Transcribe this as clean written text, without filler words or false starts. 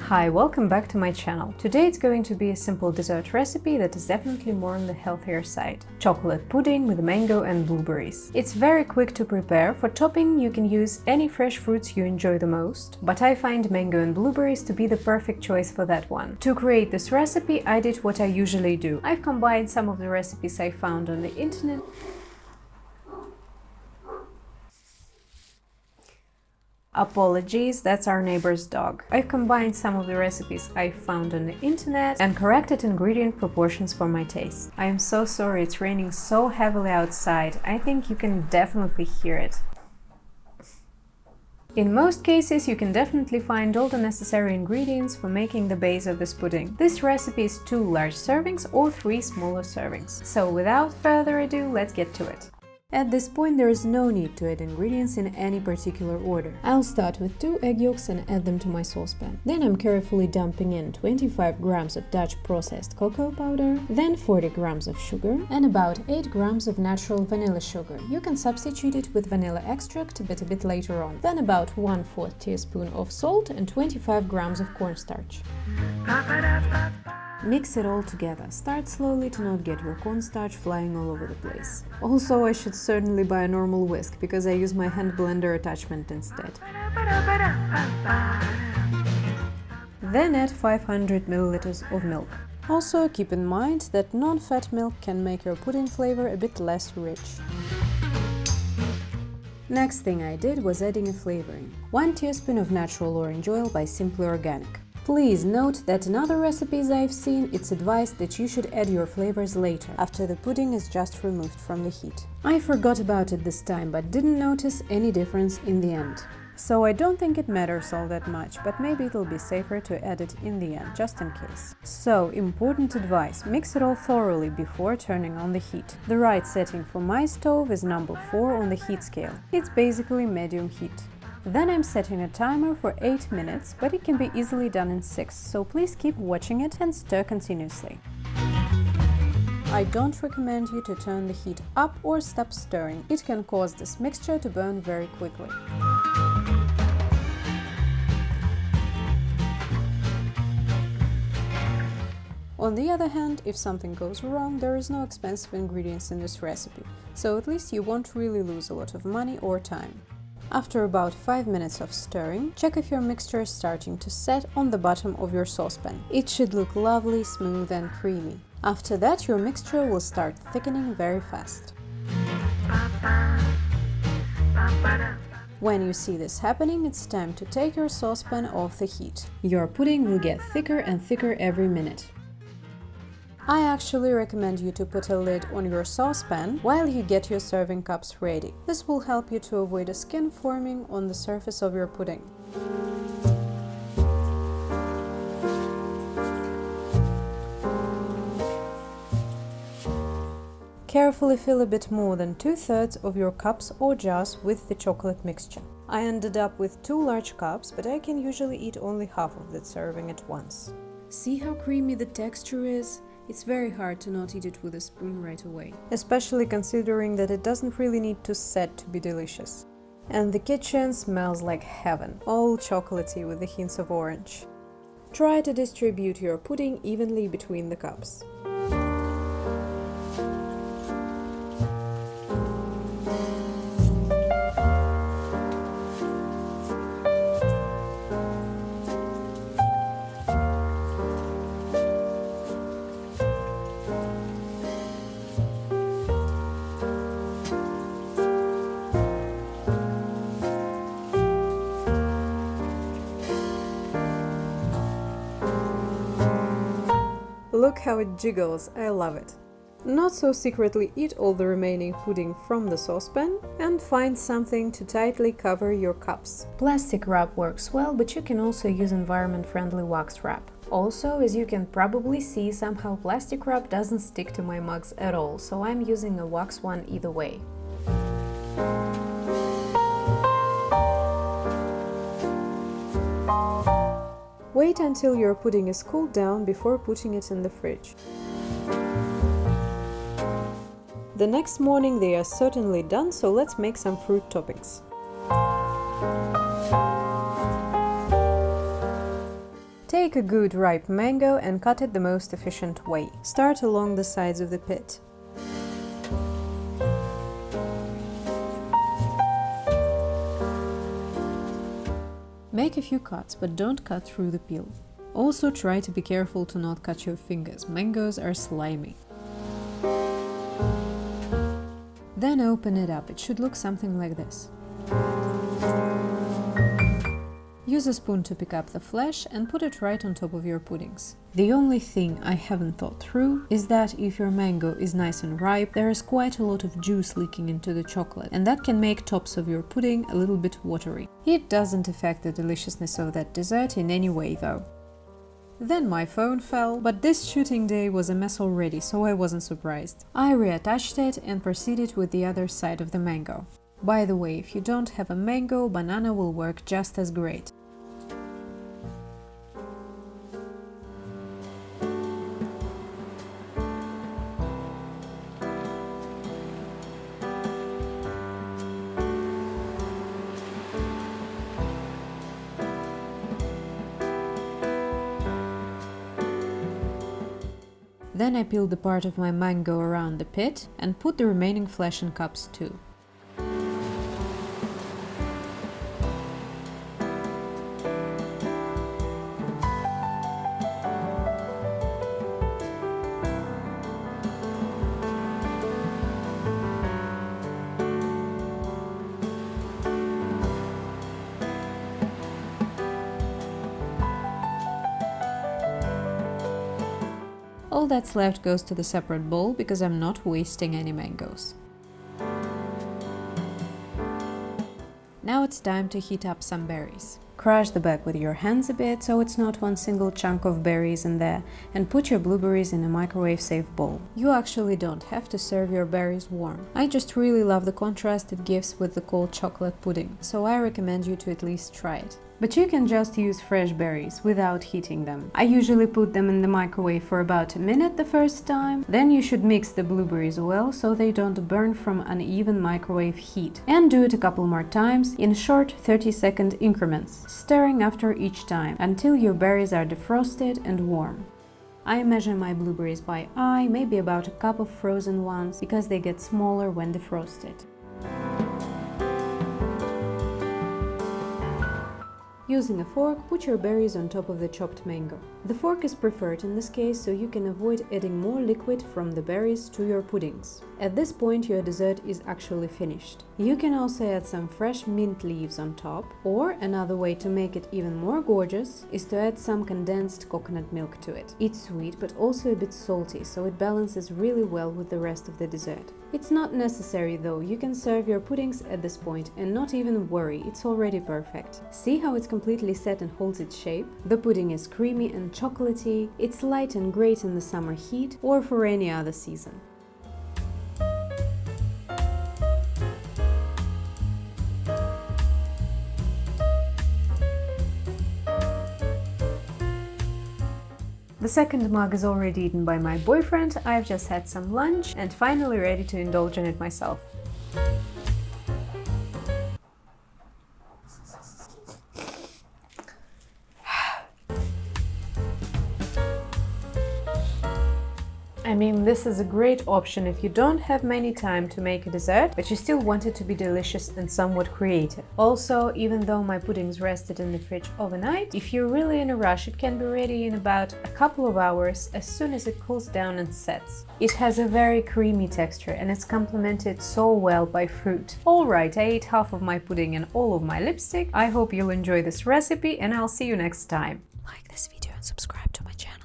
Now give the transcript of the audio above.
Hi, welcome back to my channel. Today it's going to be a simple dessert recipe that is definitely more on the healthier side. Chocolate pudding with mango and blueberries. It's very quick to prepare. For topping you can use any fresh fruits you enjoy the most, but I find mango and blueberries to be the perfect choice for that one. To create this recipe I did what I usually do. I've combined some of the recipes I found on the internet. Apologies, that's our neighbor's dog. I've combined some of the recipes I found on the internet and corrected ingredient proportions for my taste. I am so sorry, it's raining so heavily outside. I think you can definitely hear it. In most cases, you can definitely find all the necessary ingredients for making the base of this pudding. This recipe is 2 large servings or 3 smaller servings. So without further ado, let's get to it. At this point there is no need to add ingredients in any particular order. I'll start with 2 egg yolks and add them to my saucepan. Then I'm carefully dumping in 25 grams of Dutch processed cocoa powder, then 40 grams of sugar and about 8 grams of natural vanilla sugar. You can substitute it with vanilla extract but a bit later on. Then about 1/4 teaspoon of salt and 25 grams of cornstarch. Mix it all together. Start slowly to not get your cornstarch flying all over the place. Also, I should certainly buy a normal whisk, because I use my hand blender attachment instead. Then add 500 milliliters of milk. Also, keep in mind that non-fat milk can make your pudding flavor a bit less rich. Next thing I did was adding a flavoring. 1 teaspoon of natural orange oil by Simply Organic. Please note that in other recipes I've seen, it's advised that you should add your flavors later, after the pudding is just removed from the heat. I forgot about it this time, but didn't notice any difference in the end. So I don't think it matters all that much, but maybe it'll be safer to add it in the end, just in case. So, important advice, mix it all thoroughly before turning on the heat. The right setting for my stove is number 4 on the heat scale. It's basically medium heat. Then I'm setting a timer for 8 minutes, but it can be easily done in 6, so please keep watching it and stir continuously. I don't recommend you to turn the heat up or stop stirring. It can cause this mixture to burn very quickly. On the other hand, if something goes wrong, there is no expensive ingredients in this recipe, so at least you won't really lose a lot of money or time. After about 5 minutes of stirring, check if your mixture is starting to set on the bottom of your saucepan. It should look lovely, smooth and creamy. After that, your mixture will start thickening very fast. When you see this happening, it's time to take your saucepan off the heat. Your pudding will get thicker and thicker every minute. I actually recommend you to put a lid on your saucepan while you get your serving cups ready. This will help you to avoid a skin forming on the surface of your pudding. Carefully fill a bit more than 2/3 of your cups or jars with the chocolate mixture. I ended up with 2 large cups, but I can usually eat only half of that serving at once. See how creamy the texture is? It's very hard to not eat it with a spoon right away, especially considering that it doesn't really need to set to be delicious. And the kitchen smells like heaven, all chocolatey with the hints of orange. Try to distribute your pudding evenly between the cups. Look how it jiggles, I love it. Not so secretly eat all the remaining pudding from the saucepan and find something to tightly cover your cups. Plastic wrap works well, but you can also use environment-friendly wax wrap. Also, as you can probably see, somehow plastic wrap doesn't stick to my mugs at all, so I'm using a wax one either way. Wait until your pudding is cooled down before putting it in the fridge. The next morning they are certainly done, so let's make some fruit toppings. Take a good ripe mango and cut it the most efficient way. Start along the sides of the pit. Make a few cuts, but don't cut through the peel. Also try to be careful to not cut your fingers. Mangoes are slimy. Then open it up. It should look something like this. Use a spoon to pick up the flesh and put it right on top of your puddings. The only thing I haven't thought through is that if your mango is nice and ripe, there is quite a lot of juice leaking into the chocolate, and that can make tops of your pudding a little bit watery. It doesn't affect the deliciousness of that dessert in any way though. Then my phone fell, but this shooting day was a mess already, so I wasn't surprised. I reattached it and proceeded with the other side of the mango. By the way, if you don't have a mango, banana will work just as great. Then I peeled the part of my mango around the pit and put the remaining flesh in cups too. All that's left goes to the separate bowl because I'm not wasting any mangoes. Now it's time to heat up some berries. Crush the bag with your hands a bit so it's not one single chunk of berries in there, and put your blueberries in a microwave-safe bowl. You actually don't have to serve your berries warm. I just really love the contrast it gives with the cold chocolate pudding, so I recommend you to at least try it. But you can just use fresh berries without heating them. I usually put them in the microwave for about a minute the first time. Then you should mix the blueberries well so they don't burn from uneven microwave heat. And do it a couple more times in short 30-second increments, stirring after each time until your berries are defrosted and warm. I measure my blueberries by eye, maybe about a cup of frozen ones, because they get smaller when defrosted. Using a fork, put your berries on top of the chopped mango. The fork is preferred in this case so you can avoid adding more liquid from the berries to your puddings. At this point your dessert is actually finished. You can also add some fresh mint leaves on top, or another way to make it even more gorgeous is to add some condensed coconut milk to it. It's sweet but also a bit salty, so it balances really well with the rest of the dessert. It's not necessary though, you can serve your puddings at this point and not even worry, it's already perfect. See how it's completely set and holds its shape? The pudding is creamy and chocolatey, it's light and great in the summer heat or for any other season. The second mug is already eaten by my boyfriend, I've just had some lunch and finally ready to indulge in it myself. I mean, this is a great option if you don't have many time to make a dessert, but you still want it to be delicious and somewhat creative. Also, even though my puddings rested in the fridge overnight, if you're really in a rush, it can be ready in about a couple of hours as soon as it cools down and sets. It has a very creamy texture and it's complemented so well by fruit. Alright, I ate half of my pudding and all of my lipstick. I hope you'll enjoy this recipe and I'll see you next time. Like this video and subscribe to my channel.